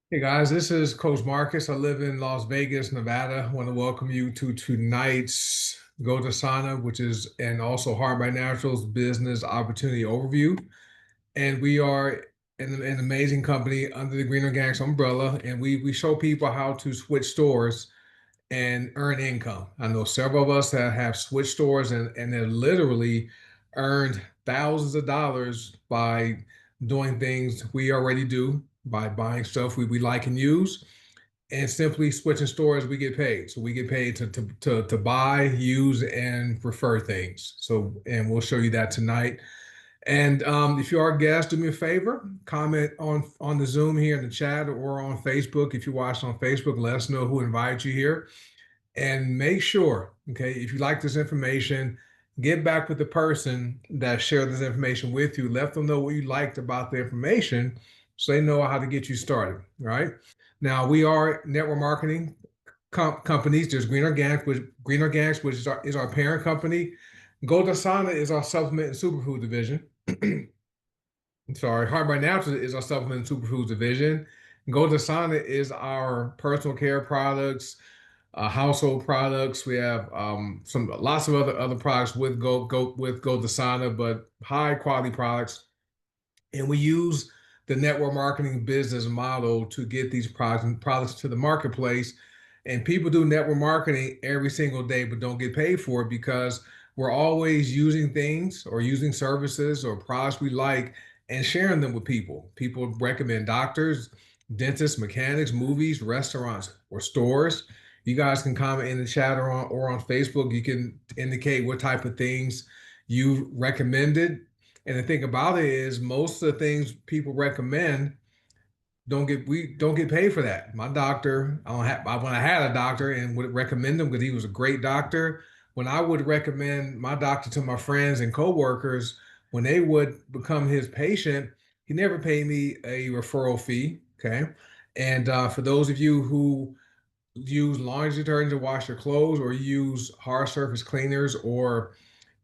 Hey guys, this is Coach Marcus. I live in Las Vegas, Nevada. I want to welcome you to tonight's goDesana, which is and also Hard by Naturals Business Opportunity Overview. And we are an amazing company under the Green Organics umbrella, and we show people how to switch stores and earn income. I know several of us that have switched stores and have literally earned thousands of dollars by doing things we already do, by buying stuff we like and use, and simply switching stores, we get paid. So we get paid to buy, use, and refer things. So, and we'll show you that tonight. And if you are a guest, do me a favor, comment on the Zoom here in the chat or on Facebook. If you watch on Facebook, let us know who invited you here. And make sure, okay, if you like this information, get back with the person that shared this information with you. Let them know what you liked about the information so they know how to get you started. All right. Now, we are network marketing companies. There's Green Organics, which is our parent company. goDesana is our supplement and superfood division. Sorry, Hard by Natural is our supplement and superfoods division. goDesana is our personal care products, household products. We have some lots of other products with goDesana, but high quality products. And we use the network marketing business model to get these products to the marketplace. And people do network marketing every single day, but don't get paid for it because we're always using things or using services or products we like and sharing them with people. People recommend doctors, dentists, mechanics, movies, restaurants, or stores. You guys can comment in the chat or on Facebook. You can indicate what type of things you recommended. And the thing about it is most of the things people recommend we don't get paid for that. My doctor, when I had a doctor and would recommend him because he was a great doctor, when I would recommend my doctor to my friends and coworkers, when they would become his patient, he never paid me a referral fee. Okay. And for those of you who use laundry detergent to wash your clothes or use hard surface cleaners or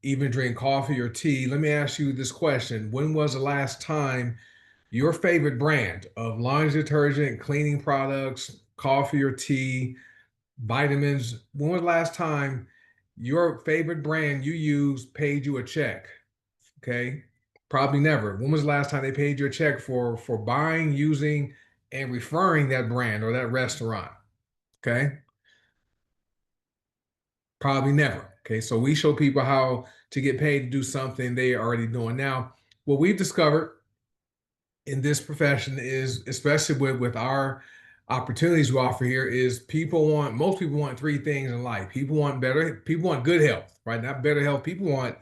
even drink coffee or tea, let me ask you this question. When was the last time your favorite brand of laundry detergent, cleaning products, coffee or tea, vitamins, when was the last time your favorite brand you use paid you a check? Okay. Probably never. When was the last time they paid you a check for buying, using, and referring that brand or that restaurant? Okay. Probably never. Okay. So we show people how to get paid to do something they are already doing. Now, what we've discovered in this profession is, especially with our opportunities we offer here, is most people want three things in life. People want good health, right? Not better health. People want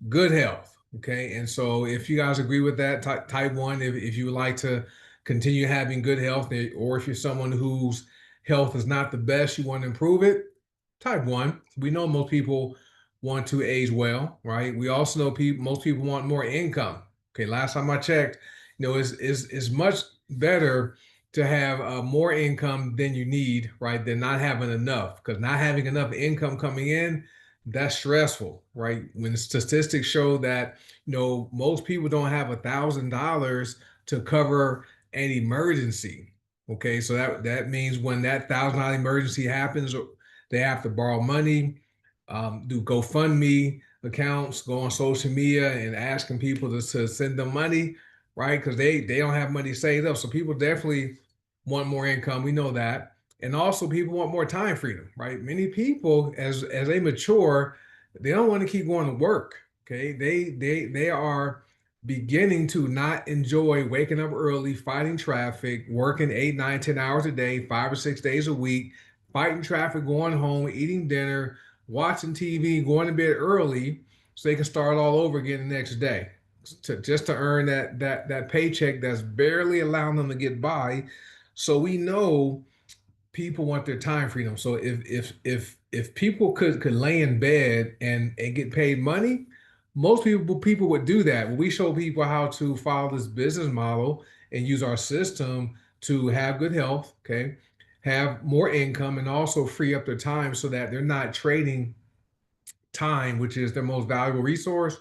good health. Okay. And so if you guys agree with that, type one, if you would like to continue having good health, or if you're someone whose health is not the best, you want to improve it, type one. We know most people want to age well, right? We also know most people want more income. Okay. Last time I checked, it's much better to have more income than you need, right? Than not having enough, because not having enough income coming in, that's stressful, right? When the statistics show that, most people don't have $1,000 to cover an emergency. Okay, so that means when that $1,000 emergency happens, they have to borrow money, do GoFundMe accounts, go on social media and asking people to send them money, right? Because they don't have money saved up. So people definitely want more income. We know that. And also people want more time freedom, right? Many people as they mature, they don't want to keep going to work. Okay. They are beginning to not enjoy waking up early, fighting traffic, working 8, 9, 10 hours a day, 5 or 6 days a week, fighting traffic, going home, eating dinner, watching TV, going to bed early so they can start all over again the next day. Just to earn that paycheck that's barely allowing them to get by. So we know people want their time freedom. So if people could lay in bed and get paid money, most people would do that. We show people how to follow this business model and use our system to have good health, okay, have more income, and also free up their time so that they're not trading time, which is their most valuable resource,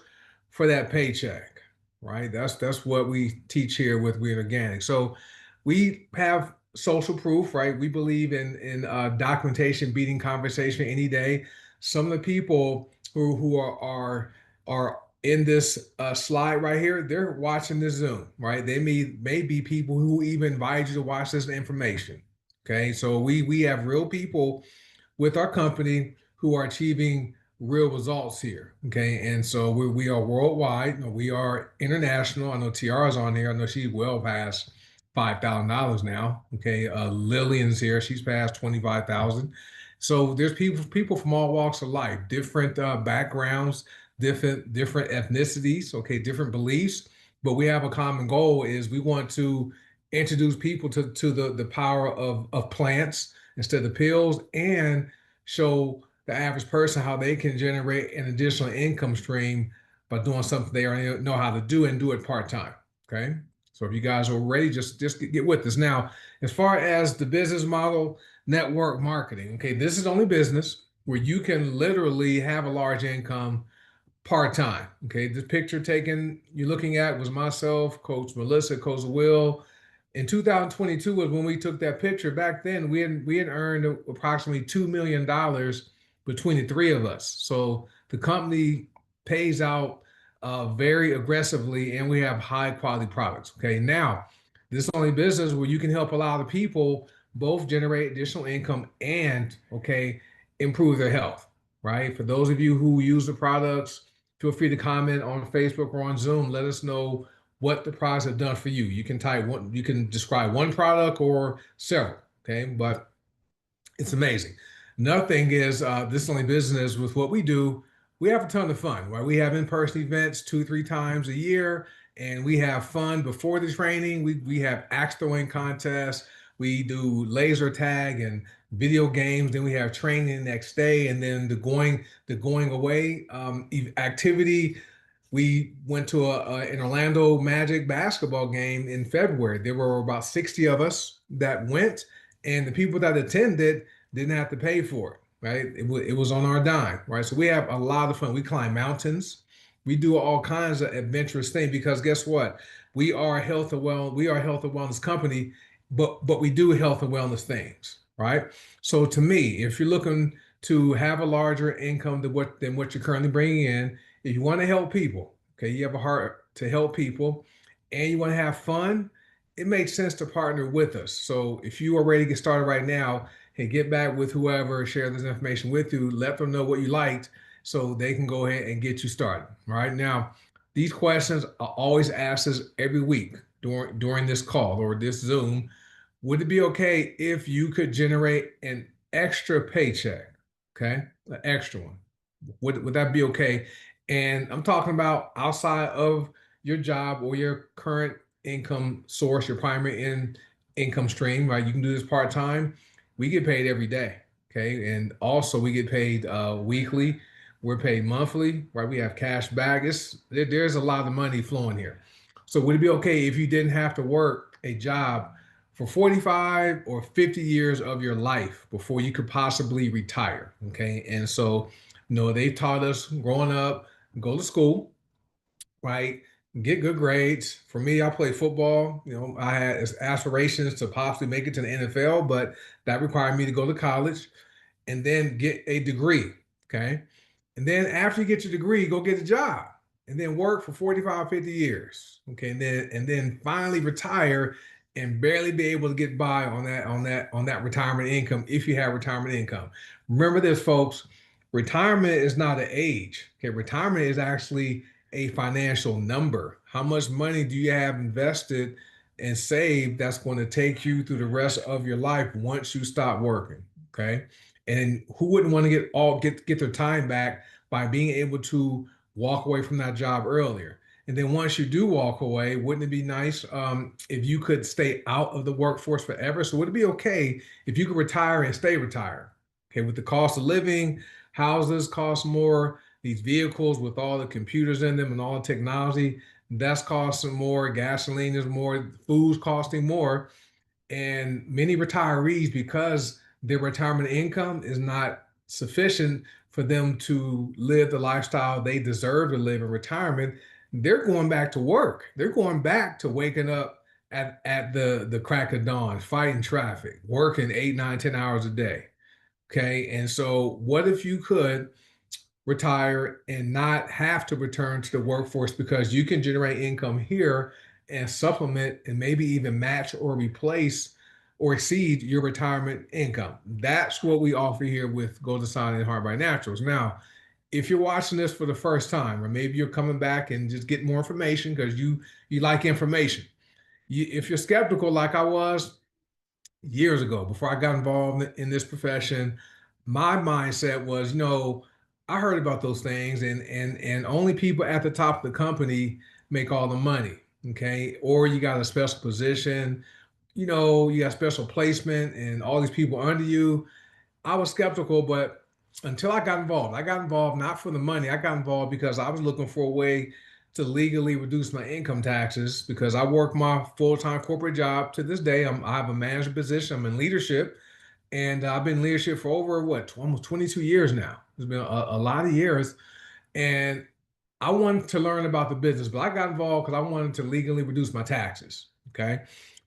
for that paycheck, right? That's what we teach here with Green Organic. So we have social proof, right? We believe in documentation beating conversation any day. Some of the people who are in this slide right here, they're watching this Zoom, right? They may be people who even invite you to watch this information. Okay, so we have real people with our company who are achieving real results here. Okay. And so we are worldwide. We are international. I know Tiara's on here. I know she's well past $5,000 now. Okay. Lillian's here. She's past 25,000. So there's people from all walks of life, different backgrounds, different ethnicities, okay, different beliefs. But we have a common goal is we want to introduce people to the power of plants instead of pills, and show the average person how they can generate an additional income stream by doing something they already know how to do and do it part-time. Okay. So if you guys are ready, just get with us. Now, as far as the business model, network marketing, okay, this is only business where you can literally have a large income part-time. Okay, this picture taken you're looking at was myself, Coach Melissa, Coach Will. In 2022 was when we took that picture. Back then, we had earned approximately $2 million between the three of us. So the company pays out very aggressively, and we have high quality products. Okay, now this is only business where you can help a lot of people both generate additional income and improve their health. Right. For those of you who use the products, feel free to comment on Facebook or on Zoom. Let us know what the products have done for you. You can type one, you can describe one product or several. Okay. But it's amazing. Another thing is this only business with what we do. We have a ton of fun, right? We have in-person events 2, 3 times a year, and we have fun before the training. We have axe throwing contests. We do laser tag and video games. Then we have training the next day, and then the going away activity. We went to an Orlando Magic basketball game in February. There were about 60 of us that went, and the people that attended didn't have to pay for it, right? It was on our dime, right? So we have a lot of fun. We climb mountains. We do all kinds of adventurous things because guess what? We are a health and wellness company, but we do health and wellness things, right? So to me, if you're looking to have a larger income than what you're currently bringing in, if you want to help people, okay, you have a heart to help people, and you want to have fun, it makes sense to partner with us. So if you are ready to get started right now, hey, get back with whoever shared this information with you, let them know what you liked so they can go ahead and get you started. All right. Now, these questions are always asked us every week during this call or this Zoom. Would it be okay if you could generate an extra paycheck? Okay, an extra one. Would that be okay? And I'm talking about outside of your job or your current income source, your primary income stream, right? You can do this part time. We get paid every day, okay, and also we get paid weekly. We're paid monthly, right? We have cash back. There's a lot of money flowing here. So would it be okay if you didn't have to work a job for 45 or 50 years of your life before you could possibly retire? Okay, and so they taught us growing up, go to school, right? Get good grades. For me, I played football. I had aspirations to possibly make it to the NFL, but that required me to go to college and then get a degree. Okay. And then after you get your degree, go get a job and then work for 45, 50 years. Okay. And then finally retire and barely be able to get by on that retirement income if you have retirement income. Remember this, folks. Retirement is not an age. Okay. Retirement is actually a financial number. How much money do you have invested and saved that's going to take you through the rest of your life once you stop working? Okay. And who wouldn't want to get their time back by being able to walk away from that job earlier? And then once you do walk away, wouldn't it be nice if you could stay out of the workforce forever? So would it be okay if you could retire and stay retired? Okay, with the cost of living, houses cost more, these vehicles with all the computers in them and all the technology, that's costing more, gasoline is more, food's costing more. And many retirees, because their retirement income is not sufficient for them to live the lifestyle they deserve to live in retirement, they're going back to work. They're going back to waking up at the crack of dawn, fighting traffic, working 8, 9, 10 hours a day. Okay. And so what if you could retire and not have to return to the workforce because you can generate income here and supplement and maybe even match or replace or exceed your retirement income. That's what we offer here with goDesana and Hard by Naturals. Now, if you're watching this for the first time, or maybe you're coming back and just get more information because you like information. If you're skeptical like I was years ago before I got involved in this profession, my mindset was, I heard about those things, and only people at the top of the company make all the money. Okay. Or you got a special position, you got special placement and all these people under you. I was skeptical, but until I got involved not for the money. I got involved because I was looking for a way to legally reduce my income taxes because I work my full-time corporate job to this day. I have a manager position. I'm in leadership, and I've been in leadership for over what, almost 22 years now. It's been a lot of years, and I wanted to learn about the business, but I got involved because I wanted to legally reduce my taxes. Okay.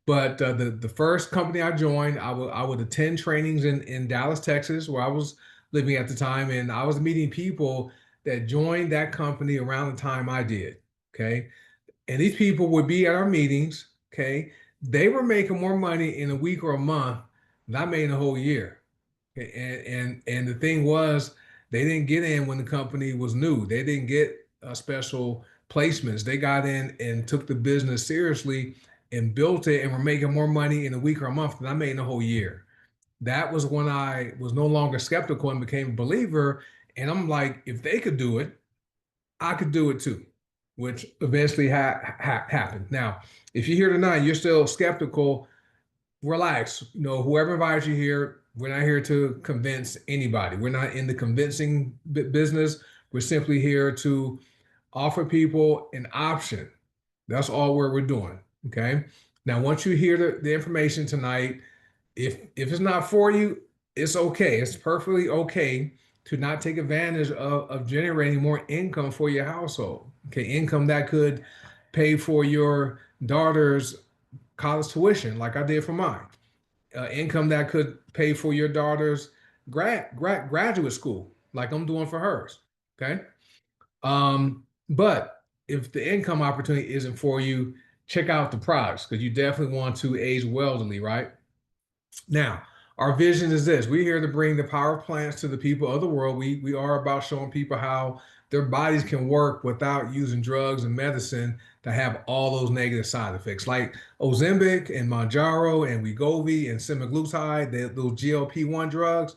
But the first company I joined, I would attend trainings in Dallas, Texas, where I was living at the time, and I was meeting people that joined that company around the time I did. Okay. And these people would be at our meetings. Okay. They were making more money in a week or a month than I made in a whole year. And the thing was, they didn't get in when the company was new. They didn't get special placements. They got in and took the business seriously and built it and were making more money in a week or a month than I made in a whole year. That was when I was no longer skeptical and became a believer. And I'm like, if they could do it, I could do it too, which eventually happened. Now, if you're here tonight, you're still skeptical, relax. Whoever invites you here, we're not here to convince anybody. We're not in the convincing business. We're simply here to offer people an option. That's all we're doing. Okay. Now, once you hear the information tonight, if it's not for you, it's okay. It's perfectly okay to not take advantage of generating more income for your household. Okay. Income that could pay for your daughter's college tuition, like I did for mine. Income that could pay for your daughter's graduate school, like I'm doing for hers. Okay. But if the income opportunity isn't for you, check out the products because you definitely want to age wealthily, right? Now, our vision is this. We're here to bring the power of plants to the people of the world. We are about showing people how their bodies can work without using drugs and medicine to have all those negative side effects, like Ozempic and Manjaro and Wegovy and semaglutide, those GLP-1 drugs.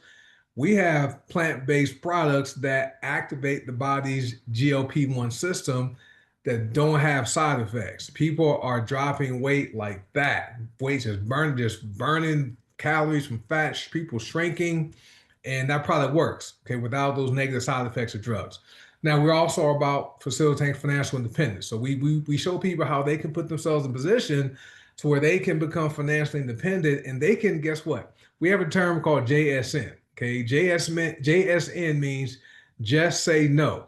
We have plant-based products that activate the body's GLP-1 system that don't have side effects. People are dropping weight like that. Weight just burning calories from fat, people shrinking, and that product works, okay, without those negative side effects of drugs. Now, we're also about facilitating financial independence. So we show people how they can put themselves in position to where they can become financially independent and they can, guess what? We have a term called JSN. Okay, JSN means just say no.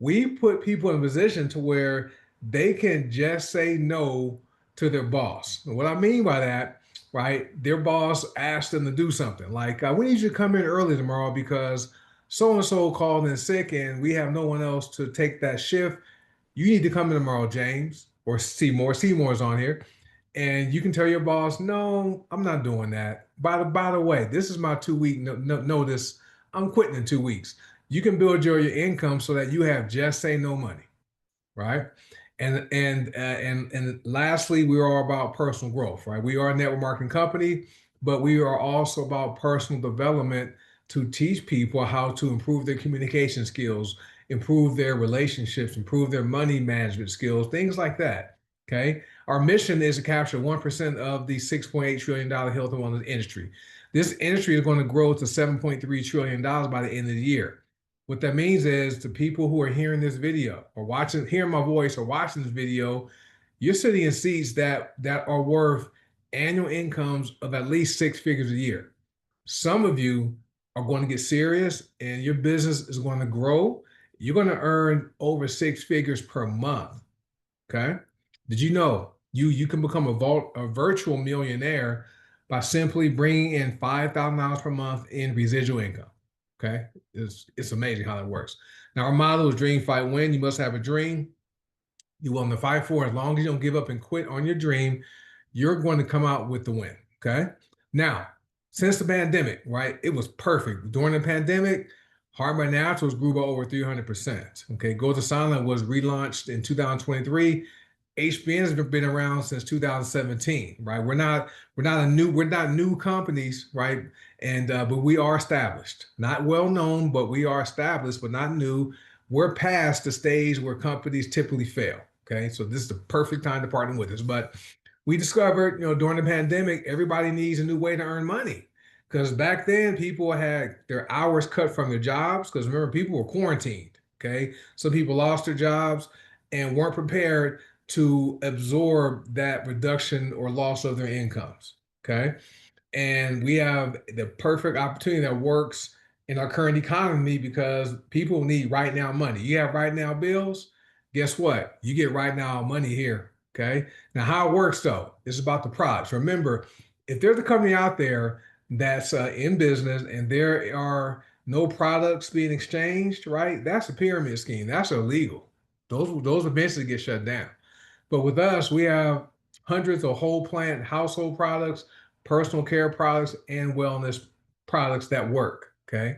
We put people in a position to where they can just say no to their boss. And what I mean by that, right? Their boss asked them to do something like, we need you to come in early tomorrow because so and so called in sick and we have no one else to take that shift. You need to come in tomorrow, James or Seymour. Seymour's on here, and you can tell your boss, no, I'm not doing that. By the way, this is my 2 week notice. I'm quitting in 2 weeks. You can build your income so that you have just say no money, right? And lastly, we are about personal growth, right? We are a network marketing company, but we are also about personal development to teach people how to improve their communication skills, improve their relationships, improve their money management skills, things like that. Okay. Our mission is to capture 1% of the $6.8 trillion health and wellness industry. This industry is going to grow to $7.3 trillion by the end of the year. What that means is the people who are hearing this video or hearing my voice or watching this video, you're sitting in seats that are worth annual incomes of at least six figures a year. Some of you are going to get serious and your business is going to grow. You're going to earn over six figures per month. Okay. Did you know You can become a virtual millionaire by simply bringing in $5,000 per month in residual income. Okay, it's amazing how that works. Now our motto is dream, fight, win. You must have a dream you're willing to fight for. As long as you don't give up and quit on your dream, you're going to come out with the win. Okay. Now, since the pandemic, right, it was perfect. During the pandemic, Hard by Naturals grew by over 300%. Okay. goDesana was relaunched in 2023. HBN has been around since 2017, right? We're not new companies, right? And but we are established, not well known, but we are established, but not new. We're past the stage where companies typically fail. Okay, so this is the perfect time to partner with us. But we discovered, during the pandemic, everybody needs a new way to earn money. Because back then, people had their hours cut from their jobs. Because remember, people were quarantined. Okay, some people lost their jobs and weren't prepared to absorb that reduction or loss of their incomes. Okay. And we have the perfect opportunity that works in our current economy because people need right now money. You have right now bills. Guess what? You get right now money here. Okay. Now, how it works though, is about the products. Remember, if there's a company out there that's in business and there are no products being exchanged, right? That's a pyramid scheme. That's illegal. Those eventually get shut down. But with us, we have hundreds of whole plant household products, personal care products, and wellness products that work. Okay,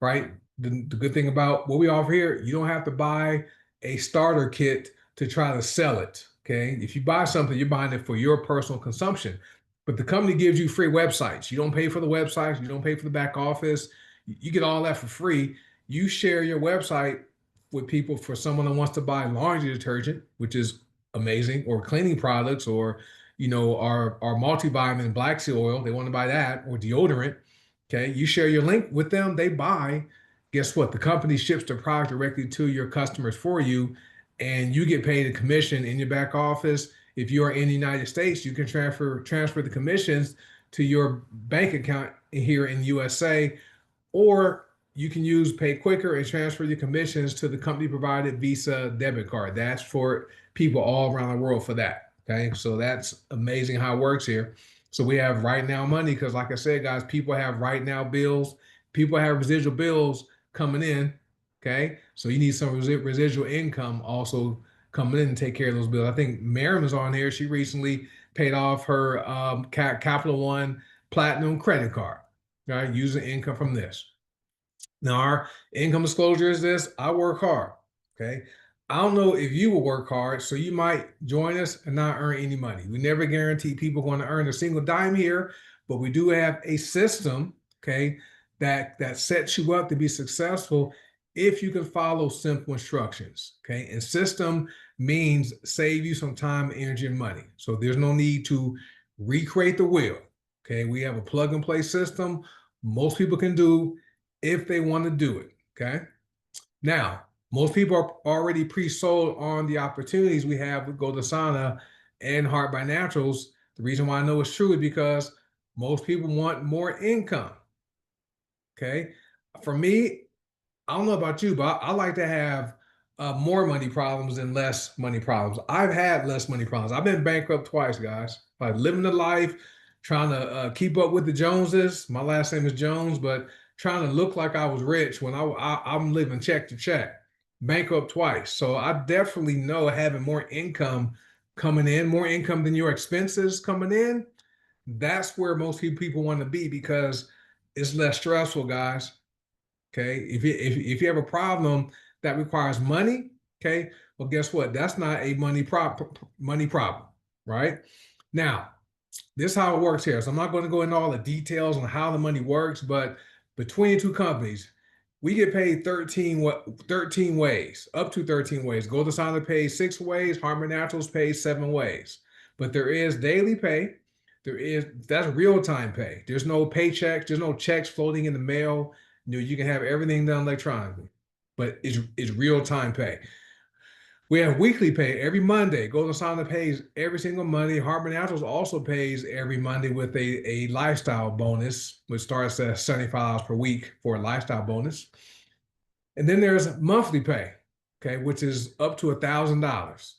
right? The good thing about what we offer here, you don't have to buy a starter kit to try to sell it. Okay. If you buy something, you're buying it for your personal consumption. But the company gives you free websites. You don't pay for the websites, you don't pay for the back office. You get all that for free. You share your website with people for someone that wants to buy laundry detergent, which is amazing, or cleaning products, or our multivitamin black sea oil. They want to buy that, or deodorant. Okay, you share your link with them, they buy. Guess what? The company ships the product directly to your customers for you, and you get paid a commission in your back office. If you are in the United States, you can transfer the commissions to your bank account here in USA, or you can use Pay Quicker and transfer your commissions to the company provided Visa debit card. That's for people all around the world for that. Okay. So that's amazing how it works here. So we have right now money because, like I said, guys, people have right now bills, people have residual bills coming in. Okay. So you need some residual income also coming in and take care of those bills. I think Miriam is on here. She recently paid off her Capital One Platinum credit card, right? Using income from this. Now, our income disclosure is this: I work hard. Okay. I don't know if you will work hard, so you might join us and not earn any money. We never guarantee people are going to earn a single dime here, but we do have a system, okay, that sets you up to be successful if you can follow simple instructions. Okay. And system means save you some time, energy, and money. So there's no need to recreate the wheel. Okay. We have a plug and play system most people can do if they want to do it. Okay. Now, most people are already pre-sold on the opportunities we have with goDesana and Heart by Naturals. The reason why I know it's true is because most people want more income. Okay. For me, I don't know about you, but I like to have more money problems than less money problems. I've had less money problems. I've been bankrupt twice, guys. Like living the life, trying to keep up with the Joneses. My last name is Jones, but trying to look like I was rich when I'm living check to check. Bankrupt twice. So I definitely know having more income coming in, more income than your expenses coming in. That's where most people want to be because it's less stressful, guys. Okay. If you have a problem that requires money, okay, well, guess what? That's not a money problem, right? Now, this is how it works here. So I'm not going to go into all the details on how the money works, but between two companies, we get paid 13 ways, up to 13 ways. goDesana pays 6 ways, Harmon Naturals pays 7 ways. But there is daily pay. That's real-time pay. There's no paychecks, there's no checks floating in the mail. You can have everything done electronically, but it's real-time pay. We have weekly pay every Monday. goDesana pays every single Monday. Harmon Naturals also pays every Monday with a lifestyle bonus, which starts at $75 per week for a lifestyle bonus. And then there's monthly pay, okay, which is up to $1,000.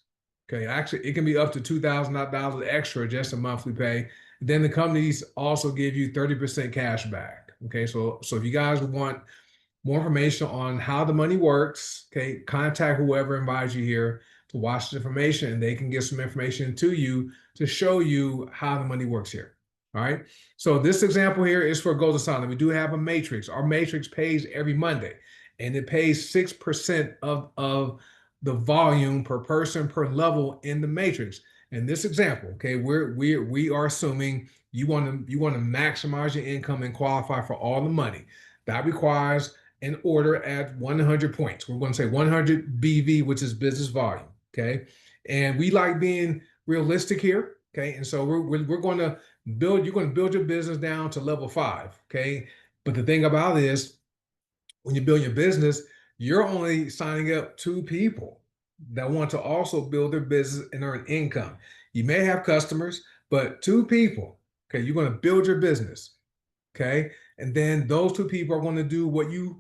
Okay, actually, it can be up to $2,000 extra just a monthly pay. Then the companies also give you 30% cash back. Okay, so if you guys want more information on how the money works, okay, contact whoever invites you here to watch the information, and they can get some information to you to show you how the money works here. All right. So this example here is for goDesana. We do have a matrix. Our matrix pays every Monday, and it pays 6% of the volume per person per level in the matrix. In this example, okay, we are assuming you want to maximize your income and qualify for all the money. That requires an order at 100 points. We're going to say 100 BV, which is business volume. Okay. And we like being realistic here. Okay. And so we're going to you're going to build your business down to level 5. Okay. But the thing about it is, when you build your business, you're only signing up 2 people that want to also build their business and earn income. You may have customers, but 2 people. Okay. You're going to build your business. Okay. And then those 2 people are going to do what you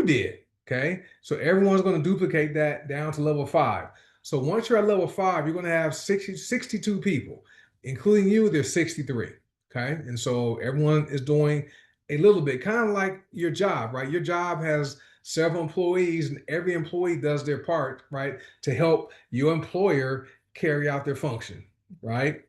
did. Okay. So everyone's going to duplicate that down to level 5. So once you're at level 5, you're going to have 62 people, including you, there's 63. Okay. And so everyone is doing a little bit, kind of like your job, right? Your job has several employees, and every employee does their part, right, to help your employer carry out their function, right?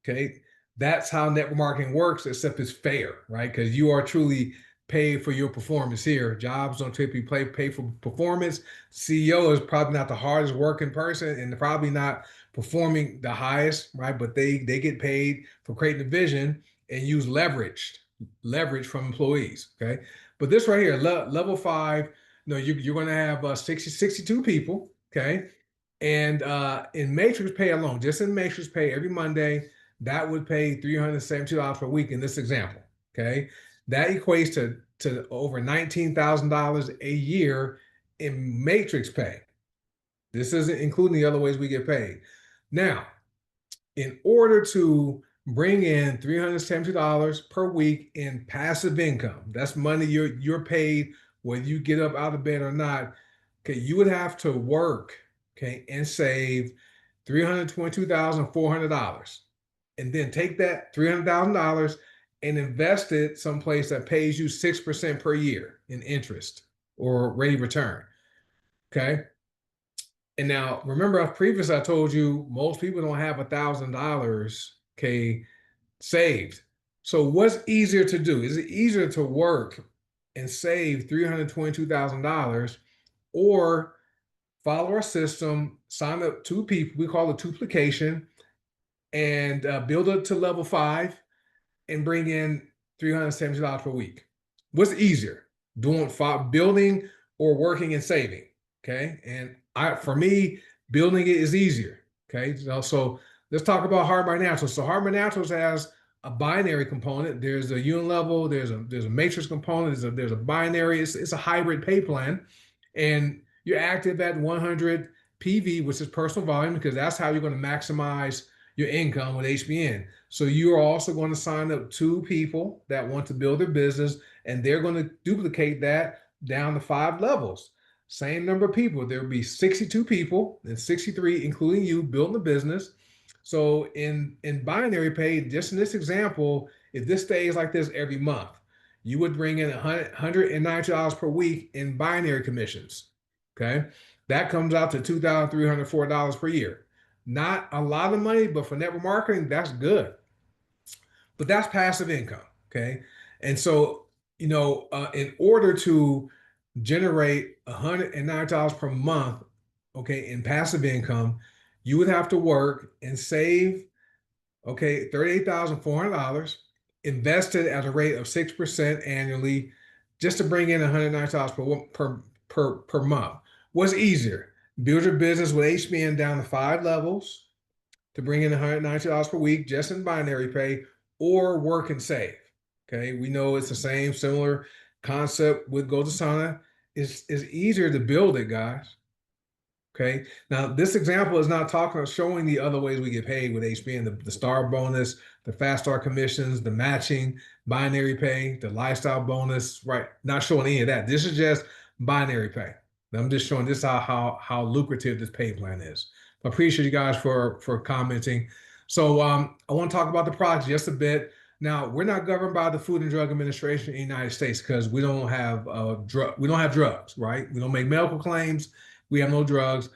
Okay. That's how network marketing works, except it's fair, right? Because you are truly paid for your performance here. Jobs don't typically pay for performance. CEO is probably not the hardest working person and probably not performing the highest, right? But they get paid for creating a vision and use leverage from employees. Okay. But this right here, level 5, you're going to have 62 people. Okay. And in matrix pay alone, just in matrix pay every Monday, that would pay $372 per week in this example. Okay. That equates to over $19,000 a year in matrix pay. This isn't including the other ways we get paid. Now, in order to bring in $370 per week in passive income, that's money you're paid whether you get up out of bed or not. Okay, you would have to work, okay, and save $322,400, and then take that $300,000 and invest it someplace that pays you 6% per year in interest or rate of return. Okay. And now remember, previously I told you most people don't have $1,000, okay, saved. So what's easier to do? Is it easier to work and save $322,000, or follow our system, sign up 2 people, we call it duplication, and build it to level 5 and bring in $370 per week? What's easier, building or working and saving? Okay. And for me, building it is easier. Okay. So let's talk about Hard by Naturals. So Hard by Naturals has a binary component. There's a unilevel, there's a matrix component, there's a binary, it's a hybrid pay plan. And you're active at 100 PV, which is personal volume, because that's how you're going to maximize your income with HBN. So you are also going to sign up 2 people that want to build their business, and they're going to duplicate that down to 5 levels. Same number of people. There will be 62 people and 63, including you, building the business. So in binary pay, just in this example, if this stays like this every month, you would bring in $190 per week in binary commissions. Okay. That comes out to $2,304 per year. Not a lot of money, but for network marketing, that's good. But that's passive income. Okay. And so, in order to generate $109 per month, okay, in passive income, you would have to work and save, okay, $38,400, invested at a rate of 6% annually, just to bring in $109 per month. What's easier? Build your business with HBN down to 5 levels to bring in $190 per week just in binary pay, or work and save. Okay, we know it's the same similar concept with goDesana. It's easier to build it, guys. Okay. Now, this example is not showing the other ways we get paid with HBN, the star bonus, the fast start commissions, the matching, binary pay, the lifestyle bonus, right? Not showing any of that. This is just binary pay. I'm just showing this how lucrative this pay plan is. Appreciate you guys for commenting. So I want to talk about the products just a bit. Now, we're not governed by the Food and Drug Administration in the United States because we don't have drugs, right? We don't make medical claims. We have no drugs.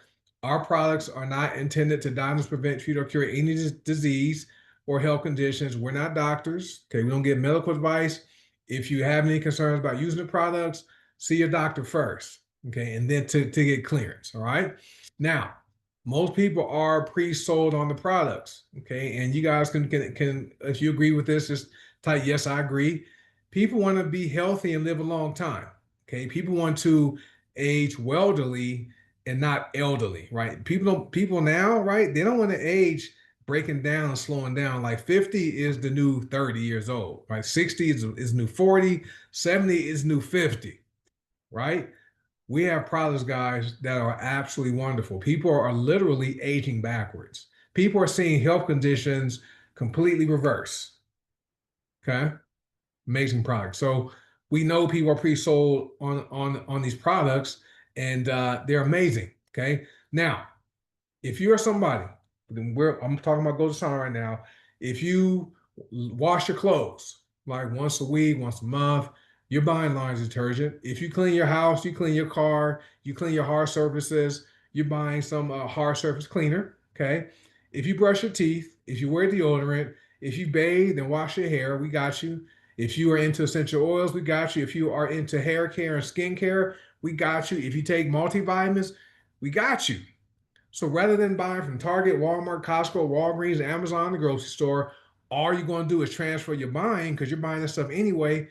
Our products are not intended to diagnose, prevent, treat, or cure any disease or health conditions. We're not doctors. Okay, we don't give medical advice. If you have any concerns about using the products, see your doctor first. Okay, and then to get clearance. All right. Now, most people are pre-sold on the products. Okay, and you guys can if you agree with this, just type yes, I agree. People want to be healthy and live a long time. Okay, people want to age welderly and not elderly, right? People now, right? They don't want to age breaking down and slowing down. Like 50 is the new 30 years old, right? 60 is new 40, 70 is new 50, right? We have products, guys, that are absolutely wonderful. People are literally aging backwards. People are seeing health conditions completely reverse. Okay, amazing product. So we know people are pre-sold on these products, and they're amazing. Okay, now if you're somebody, I'm talking about goDesana right now. If you wash your clothes like once a week, once a month, you're buying laundry detergent. If you clean your house, you clean your car, you clean your hard surfaces, you're buying some hard surface cleaner. Okay. If you brush your teeth, if you wear deodorant, if you bathe and wash your hair, we got you. If you are into essential oils, we got you. If you are into hair care and skin care, we got you. If you take multivitamins, we got you. So rather than buying from Target, Walmart, Costco, Walgreens, Amazon, the grocery store, all you're going to do is transfer your buying because you're buying this stuff anyway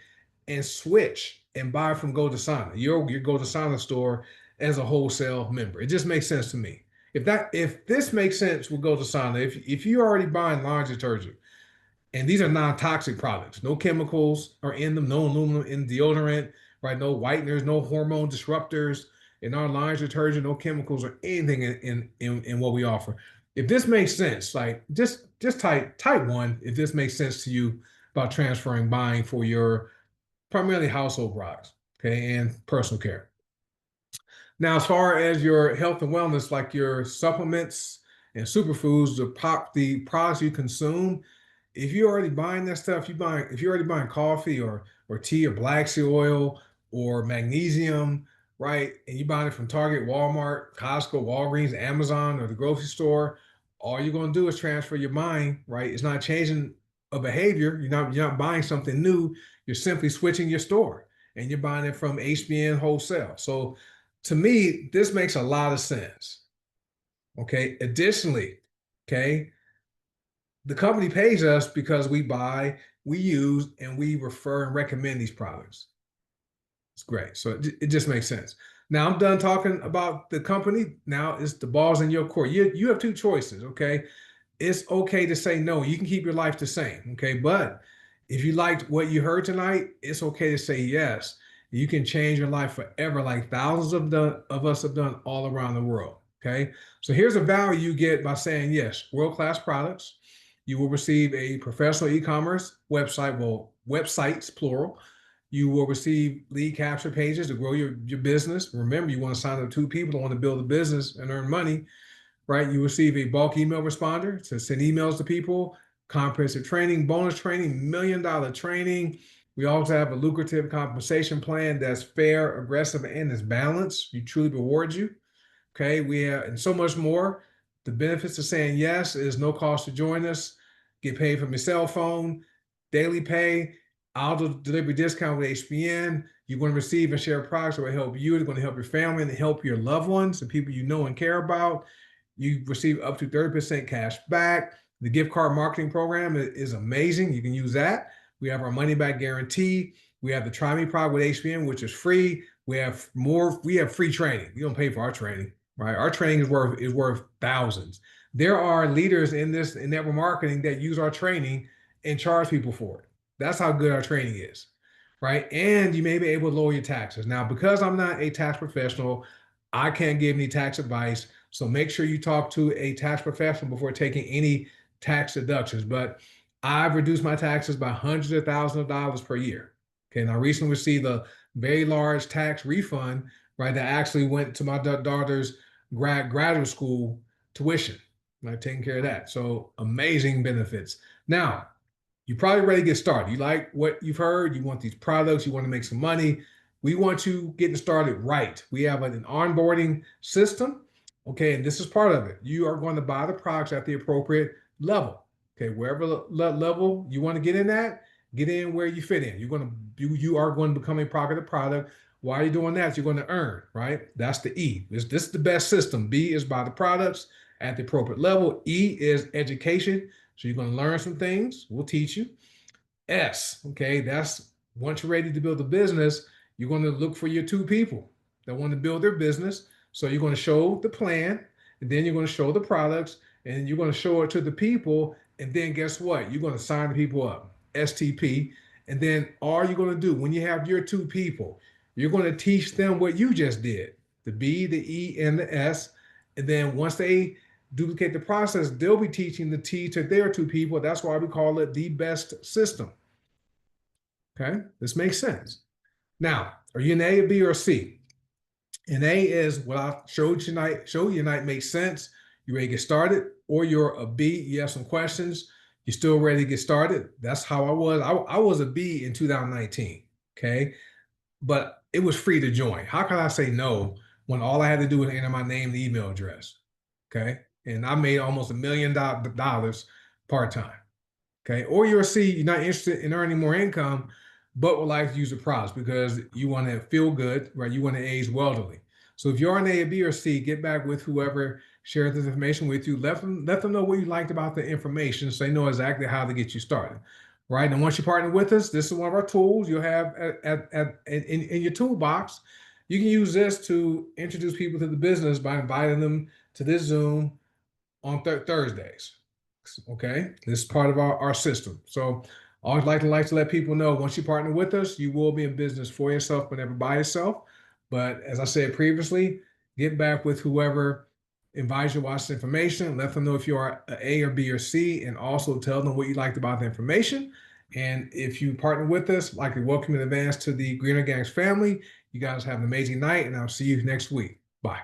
and switch and buy from goDesana, your goDesana store as a wholesale member. It just makes sense to me. If this makes sense with goDesana, if you're already buying laundry detergent, and these are non-toxic products. No chemicals are in them, no aluminum in deodorant, right? No whiteners, no hormone disruptors in our laundry detergent, no chemicals or anything in what we offer. If this makes sense, like just type one if this makes sense to you about transferring buying for your primarily household products, okay, and personal care. Now, as far as your health and wellness, like your supplements and superfoods, the products you consume, if you're already buying that stuff, if you're already buying coffee or tea or black seed oil or magnesium, right? And you're buying it from Target, Walmart, Costco, Walgreens, Amazon, or the grocery store, all you're going to do is transfer your buying, right? It's not changing a behavior. You're not buying something new. You're simply switching your store and you're buying it from HBN wholesale. So to me, this makes a lot of sense. Okay. Additionally, okay, the company pays us because we buy, we use, and we refer and recommend these products. It's great. So it just makes sense. Now I'm done talking about the company. Now it's the ball's in your court. You have two choices. Okay, it's okay to say no. You can keep your life the same. Okay, but if you liked what you heard tonight, it's okay to say yes. You can change your life forever, like thousands of us have done all around the world. Okay, so here's a value you get by saying yes: world-class products. You will receive a professional e-commerce website, well, websites plural. You will receive lead capture pages to grow your business. Remember, you want to sign up 2 people that want to build a business and earn money, right? You receive a bulk email responder to send emails to people, comprehensive training, bonus training, $1 million training. We also have a lucrative compensation plan that's fair, aggressive, and is balanced. We truly reward you. Okay, we have and so much more. The benefits of saying yes is no cost to join us. Get paid from your cell phone, daily pay, auto delivery discount with HBN. You're going to receive and share products that will help you. It's going to help your family and help your loved ones, the people you know and care about. You receive up to 30% cash back. The gift card marketing program is amazing. You can use that. We have our money back guarantee. We have the Try Me product with HBN, which is free. We have free training. We don't pay for our training, right? Our training is worth thousands. There are leaders in network marketing that use our training and charge people for it. That's how good our training is, right? And you may be able to lower your taxes. Now, because I'm not a tax professional, I can't give any tax advice. So make sure you talk to a tax professional before taking any tax deductions. But I've reduced my taxes by hundreds of thousands of dollars per year. Okay, and I recently received a very large tax refund, right, that actually went to my daughter's graduate school tuition, right? Taking care of that. So amazing benefits. Now, you're probably ready to get started. You like what you've heard. You want these products. You want to make some money. We want you getting started right. We have an onboarding system. Okay. And this is part of it. You are going to buy the products at the appropriate level. Okay. Wherever level you want to get in at, get in where you fit in. You are going to become a part of the product. Why are you doing that? You're going to earn, right? That's the E. This is the best system. B is buy the products at the appropriate level. E is education. So you're going to learn some things. We'll teach you. S, okay, that's once you're ready to build a business, you're going to look for your two people that want to build their business. So you're going to show the plan, and then you're going to show the products, and you're going to show it to the people. And then guess what? You're going to sign the people up, STP. And then all you're going to do when you have your two people, you're going to teach them what you just did, the B, the E, and the S. And then once they duplicate the process, they'll be teaching the T to their two people. That's why we call it the best system. Okay, this makes sense. Now, are you an A, a B, or a C? An A is what I showed you tonight makes sense. You ready to get started? Or you're a B, you have some questions, you're still ready to get started. That's how I was. I was a B in 2019. Okay, but it was free to join. How can I say no when all I had to do was enter my name and email address? Okay, and I made almost $1 million part-time. Okay, or you're a C, you're not interested in earning more income, but would like to use the products because you want to feel good, right? You want to age wealthily. So if you're an A, B, or C, get back with whoever shared this information with you. Let them know what you liked about the information so they know exactly how to get you started. Right. And once you partner with us, this is one of our tools you'll have in your toolbox. You can use this to introduce people to the business by inviting them to this Zoom on Thursdays. Okay, this is part of our system. So I always like to let people know once you partner with us, you will be in business for yourself, but never by yourself. But as I said previously, get back with whoever invites you to watch the information. Let them know if you are an A or B or C, and also tell them what you liked about the information. And if you partner with us, I'd like to welcome in advance to the Greener Gangs family. You guys have an amazing night, and I'll see you next week. Bye.